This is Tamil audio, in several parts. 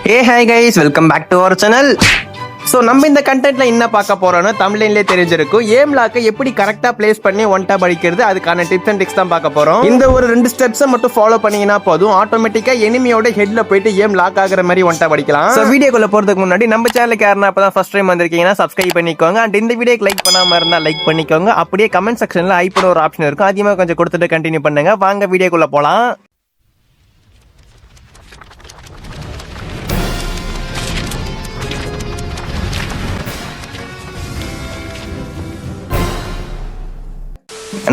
Hey hi guys, welcome back to our channel. So நம்ம இந்த கண்டென்ட்ல என்ன பார்க்க போறோம்னா தமிழ்லேயே தெரிஞ்சிருக்கும் ஏம் லாக்கை எப்படி கரெக்டாக பிளேஸ் பண்ணி ஒன் டாப் அடிக்கிறது, அதுக்கான டிப்ஸ் அண்ட் டிக்ஸ் தான் பார்க்க போறோம். இந்த ஒரு 2 ஸ்டெப்ஸை மட்டும் ஃபாலோ பண்ணீங்கன்னா போதும், ஆட்டோமேட்டிக்கா எனிமியோட ஹெட்ல போயிட்டு ஏம் லாக் ஆகிற மாதிரி ஒன் டாப் அடிக்கலாம். ஸோ வீடியோக்குள்ள போறதுக்கு முன்னாடி நம்ம சேனலுக்கு யாருன்னா அப்பதான் ஃபர்ஸ்ட் டைம் வந்திருக்கீங்கன்னா சப்ஸ்கிரைப் பண்ணிக்கோங்க. அண்ட் இந்த வீடியோக்கு லைக் பண்ணாம இருந்தா லைக் பண்ணிக்கோங்க. அப்படியே கமெண்ட் செக்ஷன்ல ஐப்போட ஒரு ஆப்ஷன் இருக்கும், அதிகமாக கொஞ்சம் கொடுத்துட்டு கண்டினியூ பண்ணுங்க. வாங்க வீடியோக்குள்ள போலாம்.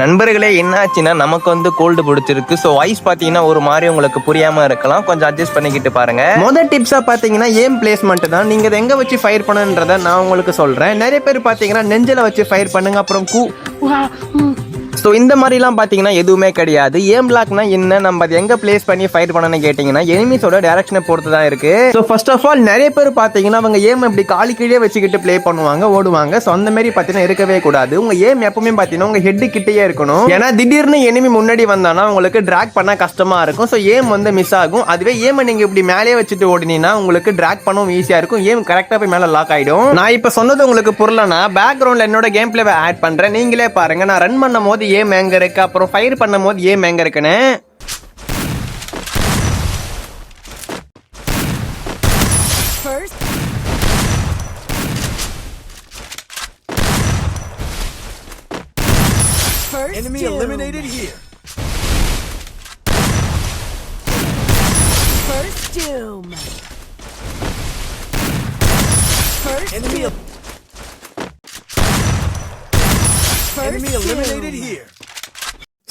நண்பர்களே, என்னாச்சுன்னா நமக்கு வந்து கோல்டு பிடிச்சிருக்கு. ஸோ வாய்ஸ் பார்த்தீங்கன்னா ஒரு மாதிரி உங்களுக்கு புரியாம இருக்கலாம், கொஞ்சம் அட்ஜஸ்ட் பண்ணிக்கிட்டு பாருங்க. முதல் டிப்ஸா பார்த்தீங்கன்னா ஏம் பிளேஸ்மெண்ட் தான். நீங்க இதை எங்க வச்சு ஃபயர் பண்ணுன்றதை நான் உங்களுக்கு சொல்றேன். நிறைய பேர் பார்த்தீங்கன்னா நெஞ்சில வச்சு ஃபயர் பண்ணுங்க, அப்புறம் ஸோ இந்த மாதிரிலாம் பார்த்தீங்கன்னா எதுவுமே கிடையாது. ஏம் பிளாக்னா என்ன, நம்ம அதை எங்கே பிளேஸ் பண்ணி ஃபயர் பண்ணணும்னு கேட்டிங்கன்னா எனிமிஸோட டேரக்ஷனை பொறுத்து தான் இருக்கு. ஸோ ஃபர்ஸ்ட் ஆஃப் ஆல் நிறைய பேர் பார்த்தீங்கன்னா அவங்க ஏம் இப்படி காலி கீழே வச்சுக்கிட்டு ப்ளே பண்ணுவாங்க, ஓடுவாங்க. ஸோ அந்த மாதிரி பார்த்தீங்கன்னா இருக்கவே கூடாது. உங்க ஏம் எப்பவுமே பார்த்தீங்கன்னா உங்க ஹெட் கிட்டேயே இருக்கணும். ஏன்னா திடீர்னு எனிமி முன்னாடி வந்தானா உங்களுக்கு ட்ராக் பண்ண கஷ்டமா இருக்கும். ஸோ ஏம் வந்து மிஸ் ஆகும். அதுவே ஏம் நீங்க இப்படி மேலே வச்சுட்டு ஓடினீங்கன்னா உங்களுக்கு ட்ராக் பண்ணவும் ஈஸியா இருக்கும். ஏம் கரெக்டாக போய் மேலே லாக் ஆயிடும். நான் இப்போ சொன்னது உங்களுக்கு புரியலனா பேக்ரவுண்ட்ல என்னோட கேம் பிளேவை ஆட் பண்றேன், நீங்களே பாருங்க. நான் ரன் பண்ணும் போது ஏம் எங்க இருக்கு, அப்புறம் ஃபயர் பண்ணும்போது ஏம் எங்க இருக்குன்னு. Enemy eliminated here. First doom. First Enemy doom. Enemy eliminated here.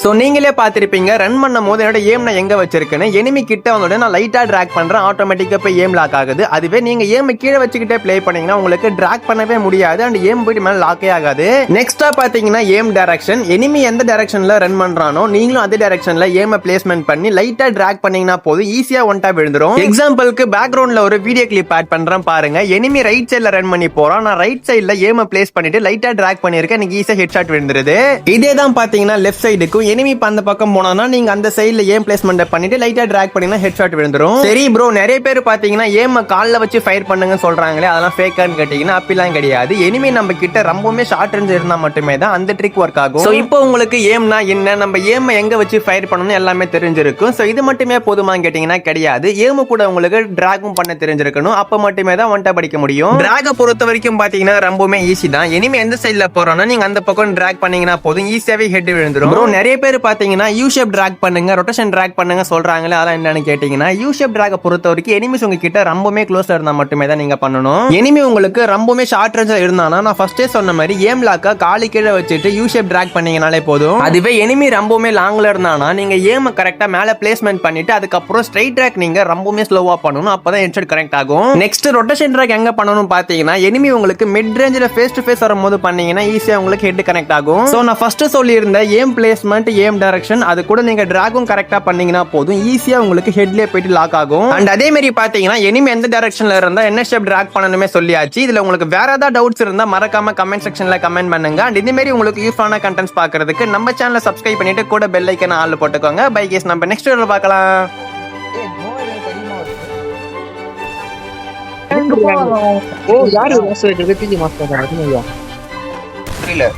So நீங்களே பார்த்துருப்பீங்க ரன் பண்ணும் போது என்னோட ஏம் நான் எங்கே வச்சிருக்கேன்னு. எனிமி கிட்ட வந்தோட நான் லைட்டாக ட்ராக் பண்ணுறேன், ஆட்டோமேட்டிக்காக போய் ஏம் லாக் ஆகுது. அதுவே நீங்கள் ஏம் கீழே வச்சுக்கிட்டே ப்ளே பண்ணீங்கன்னா உங்களுக்கு ட்ராக் பண்ணவே முடியாது, அண்ட் ஏம் போயிட்டு மேலே லாக்கே ஆகாது. நெக்ஸ்ட்டாக பார்த்தீங்கன்னா ஏம் டைரக்ஷன். எனிமி எந்த டைரக்ஷனில் ரன் பண்ணுறானோ நீங்களும் அதே டைரக்ஷனில் ஏமை பிளேஸ்மெண்ட் பண்ணி லைட்டாக ட்ராக் பண்ணீங்கன்னா போதும், ஈஸியாக ஒன் டாப் விழுந்துரும். எக்ஸாம்பிளுக்கு பேக்ரவுண்டில் ஒரு வீடியோ கிளிப் ஆட் பண்ணுறேன் பாருங்க. எனிமி ரைட் சைடில் ரன் பண்ணி போகிறான், நான் ரைட் சைடில் ஏமை பிளேஸ் பண்ணிட்டு லைட்டாக ட்ராக் பண்ணியிருக்கேன், எனக்கு ஈஸியாக ஹெட் ஷாட் விழுந்துருது. இதே தான் பார்த்தீங்கன்னா லெஃப்ட் சைடுக்கும் எனிமி அந்த பக்கம் போனா நீங்க அந்த சைடுல ஏம் பிளேஸ்மென்ட் பண்ணிட்டு லைட்டா டிராக் பண்ணீங்கன்னா ஹெட் ஷாட் விழுந்துரும். சரி ப்ரோ, நிறைய பேர் பாத்தீங்கன்னா ஏம் கால்ல வச்சு ஃபயர் பண்ணுங்க சொல்றாங்களே, அதெல்லாம் ஃபேக்கான்னு கேட்டீங்கன்னா அப்படிலாம் கிடையாது. எனிமி நம்ம கிட்ட ரொம்பவுமே ஷார்ட் ரேஞ்ச் இருந்தா மட்டுமே தான் அந்த ட்ரிக் ஒர்க் ஆகும். சோ இப்போ உங்களுக்கு ஏம்னா என்ன, நம்ம ஏம் எங்க வச்சு ஃபயர் பண்ணணும் எல்லாமே தெரிஞ்சிருக்கும். சோ இது மட்டுமே போதுமான்னு கேட்டீங்கன்னா கிடையாது. ஏம் கூட உங்களுக்கு டிராகும் பண்ண தெரிஞ்சிருக்கணும், அப்ப மட்டுமே தான் ஒன் டாப் அடிக்க முடியும். டிராக பொறுத்த வரைக்கும் பாத்தீங்கன்னா ரொம்பவுமே ஈஸி தான். எனிமி எந்த சைடுல போறோம்னா நீங்க அந்த பக்கம் டிராக் பண்ணீங்கன்னா போதும், ஈஸியாவே ஹெட் விழுந்துரும். ப்ரோ நிறைய பேர் பாத்தீங்கன்னா யூ ஷேப் டிராக் பண்ணுங்க, ரொட்டேஷன் டிராக் பண்ணுங்க சொல்றாங்களே, அதெல்லாம் என்னன்னு கேட்டீங்கன்னா யூ ஷேப் டிராக பொறுத்த வரைக்கும் எனிமிஸ் உங்ககிட்ட ரொம்பவே க்ளோஸா இருந்தா மட்டுமே தான் நீங்க பண்ணணும். எனிமி உங்களுக்கு ரொம்பவே ஷார்ட் ரேஞ்சில் இருந்தானா நான் ஃபர்ஸ்டே சொன்ன மாதிரி ஏம் லாக்கா காலி கீழே வச்சுட்டு யூ ஷேப் டிராக் பண்ணீங்கனாலே போதும். அதுவே எனிமி ரொம்பவே லாங்ல இருந்தானா நீங்க ஏம் கரெக்டா மேல பிளேஸ்மெண்ட் பண்ணிட்டு அதுக்கப்புறம் ஸ்ட்ரைட் டிராக் நீங்க ரொம்பவே ஸ்லோவா பண்ணணும், அப்பதான் ஹெட்ஷாட் கரெக்ட் ஆகும். நெக்ஸ்ட் ரொட்டேஷன் டிராக் எங்க பண்ணணும் பாத்தீங்கன்னா எனிமி உங்களுக்கு மிட் ரேஞ்சில் ஃபேஸ் டு ஃபேஸ் வரும்போது பண்ணீங்கன்னா ஈஸியா உங்களுக்கு ஹெட் கனெக்ட் ஆகும். சோ நான் ஃபர்ஸ்ட் சொல்லியிருந்தேன் ஏம் பிளேஸ்மெண்ட் ஏம் டைரக்ஷன், அது கூட நீங்க டிராகும் கரெக்டா பண்ணீங்கன்னா போதும், ஈஸியா உங்களுக்கு ஹெட்லயே போயிட்டு லாக் ஆகும். அண்ட் அதே மாதிரி பாத்தீங்கன்னா எனிமி எந்த டைரக்ஷன்ல இருந்தா என்ன ஸ்டெப் டிராக் பண்ணணுமே சொல்லியாச்சு. இதுல உங்களுக்கு வேற ஏதாவது டவுட்ஸ் இருந்தா மறக்காம கமெண்ட் செக்ஷன்ல கமெண்ட் பண்ணுங்க. அண்ட் இந்த மாதிரி உங்களுக்கு யூஸ்ஃபுல்லான கண்டென்ட்ஸ் பாக்குறதுக்கு நம்ம சேனலை சப்ஸ்கிரைப் பண்ணிட்டு கூட பெல் ஐகானை ஆல்ல போட்டுக்கோங்க. பை கேஸ், நம்ம நெக்ஸ்ட் வீடியோல பார்க்கலாம். யாரு மாஸ்டர் பிஜி மாஸ்டர் புரியல.